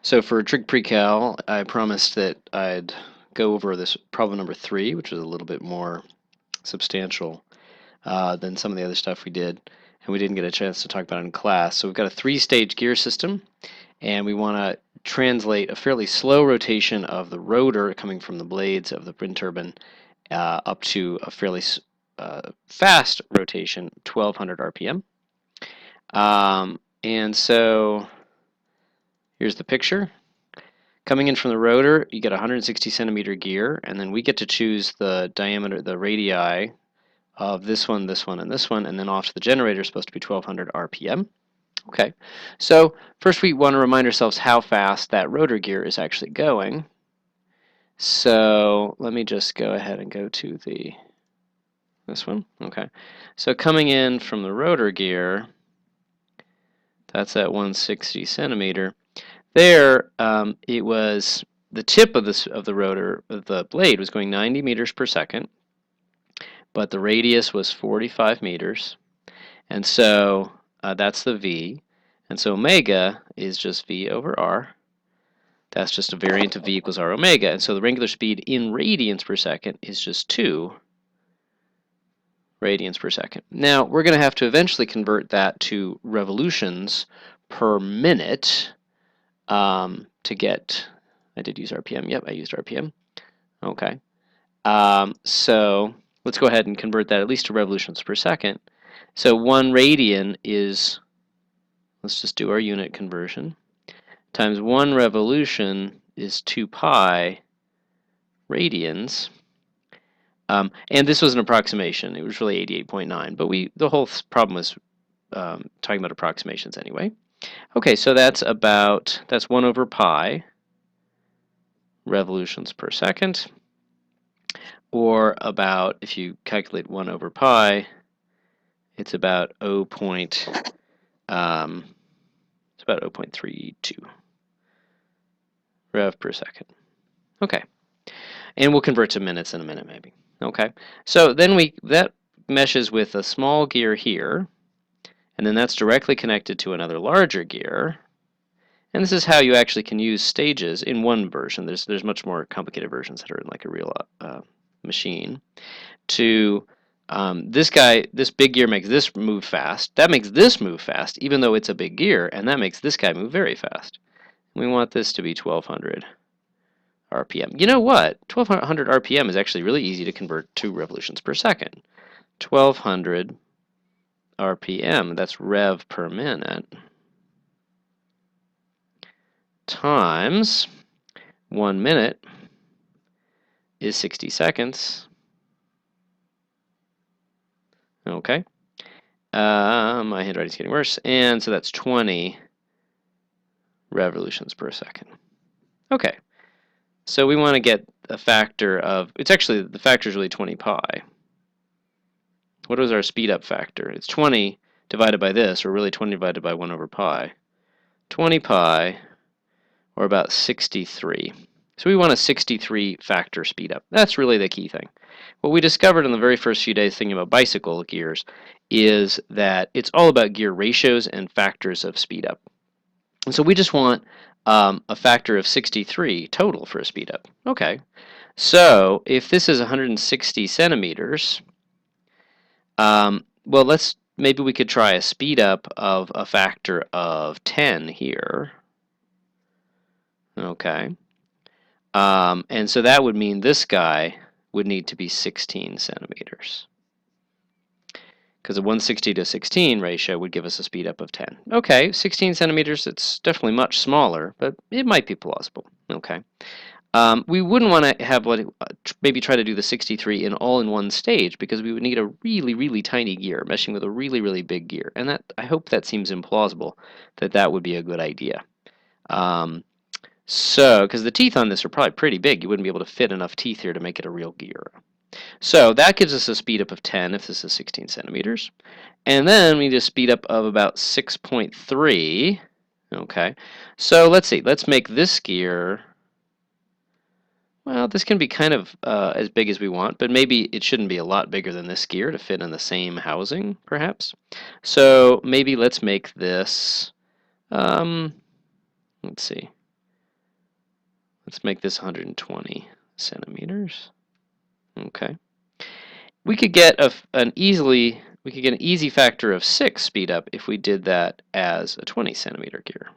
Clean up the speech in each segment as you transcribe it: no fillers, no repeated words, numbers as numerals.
So for trig pre-cal, I promised that I'd go over this problem number 3, which was a little bit more substantial than some of the other stuff we did, and we didn't get a chance to talk about it in class. So we've got a 3-stage gear system, and we want to translate a fairly slow rotation of the rotor coming from the blades of the wind turbine up to a fairly fast rotation, 1200 RPM. And so here's the picture. Coming in from the rotor, you get a 160 centimeter gear, and then we get to choose the diameter, the radii of this one, this one, and this one, and then off to the generator is supposed to be 1200 RPM. Okay, so first we want to remind ourselves how fast that rotor gear is actually going. So let me just go ahead and go to this one. Okay, so coming in from the rotor gear, that's at 160 centimeter. There, it was the tip of the rotor, of the blade, was going 90 meters per second, but the radius was 45 meters, and so that's the v, and so omega is just v over r. That's just a variant of v equals r omega, and so the angular speed in radians per second is just 2 radians per second. Now, we're going to have to eventually convert that to revolutions per minute. To get, I did use RPM. Yep, I used RPM. Okay. So let's go ahead and convert that at least to revolutions per second. So 1 radian is, let's just do our unit conversion, times 1 revolution is 2 pi radians. And this was an approximation. It was really 88.9, but the whole problem was talking about approximations anyway. Okay, so that's 1 over pi revolutions per second, or about, if you calculate 1 over pi, it's about 0.32 rev per second. Okay, and we'll convert to minutes in a minute maybe. Okay, so then that meshes with a small gear here, and then that's directly connected to another larger gear. And this is how you actually can use stages in one version. There's much more complicated versions that are in like a real machine. To this big gear makes this move fast. That makes this move fast, even though it's a big gear, and that makes this guy move very fast. We want this to be 1200 RPM. You know what? 1200 RPM is actually really easy to convert to revolutions per second. 1200 RPM, that's rev per minute, times 1 minute is 60 seconds. Okay. My handwriting's getting worse. And so that's 20 revolutions per second. Okay. So we want to get a factor of, it's actually, the factor is really 20 pi. What is our speed up factor? It's 20 divided by this, or really 20 divided by 1 over pi. 20 pi, or about 63. So we want a 63 factor speed up. That's really the key thing. What we discovered in the very first few days thinking about bicycle gears is that it's all about gear ratios and factors of speed up. And so we just want a factor of 63 total for a speed up. Okay, so if this is 160 centimeters, well, maybe we could try a speed up of a factor of 10 here. Okay, and so that would mean this guy would need to be 16 centimeters. Because a 160 to 16 ratio would give us a speed up of 10. Okay, 16 centimeters, it's definitely much smaller, but it might be plausible. Okay. We wouldn't want to have maybe try to do the 63 all in one stage, because we would need a really, really tiny gear meshing with a really, really big gear. And that, I hope that seems implausible, that would be a good idea. Because the teeth on this are probably pretty big. You wouldn't be able to fit enough teeth here to make it a real gear. So that gives us a speed up of 10 if this is 16 centimeters. And then we need a speed up of about 6.3. Okay, so let's see. Let's make this gear, well, this can be kind of as big as we want, but maybe it shouldn't be a lot bigger than this gear to fit in the same housing, perhaps. So maybe let's make this, let's see. Let's make this 120 centimeters. Okay. We could get an easy factor of 6 speed up if we did that as a 20 centimeter gear.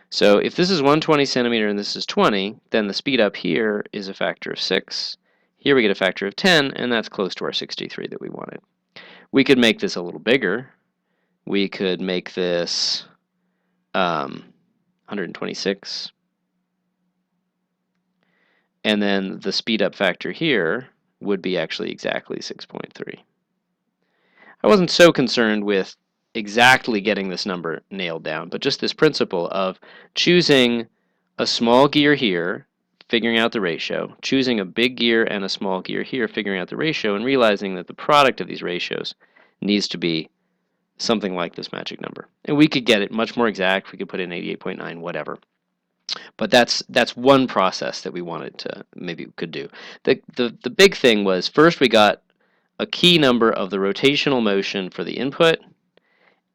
So if this is 120 centimeter and this is 20, then the speed up here is a factor of 6. Here we get a factor of 10, and that's close to our 63 that we wanted. We could make this a little bigger. We could make this 126. And then the speed up factor here would be actually exactly 6.3. I wasn't so concerned with exactly getting this number nailed down, but just this principle of choosing a small gear here, figuring out the ratio, choosing a big gear and a small gear here, figuring out the ratio, and realizing that the product of these ratios needs to be something like this magic number. And we could get it much more exact. We could put in 88.9, whatever. But that's one process that we wanted to maybe could do. The big thing was first we got a key number of the rotational motion for the input,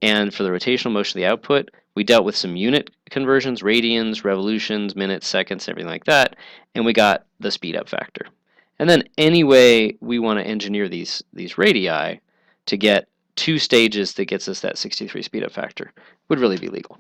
and for the rotational motion of the output, we dealt with some unit conversions, radians, revolutions, minutes, seconds, everything like that, and we got the speed up factor. And then any way we want to engineer these radii to get 2 stages that gets us that 63 speed up factor would really be legal.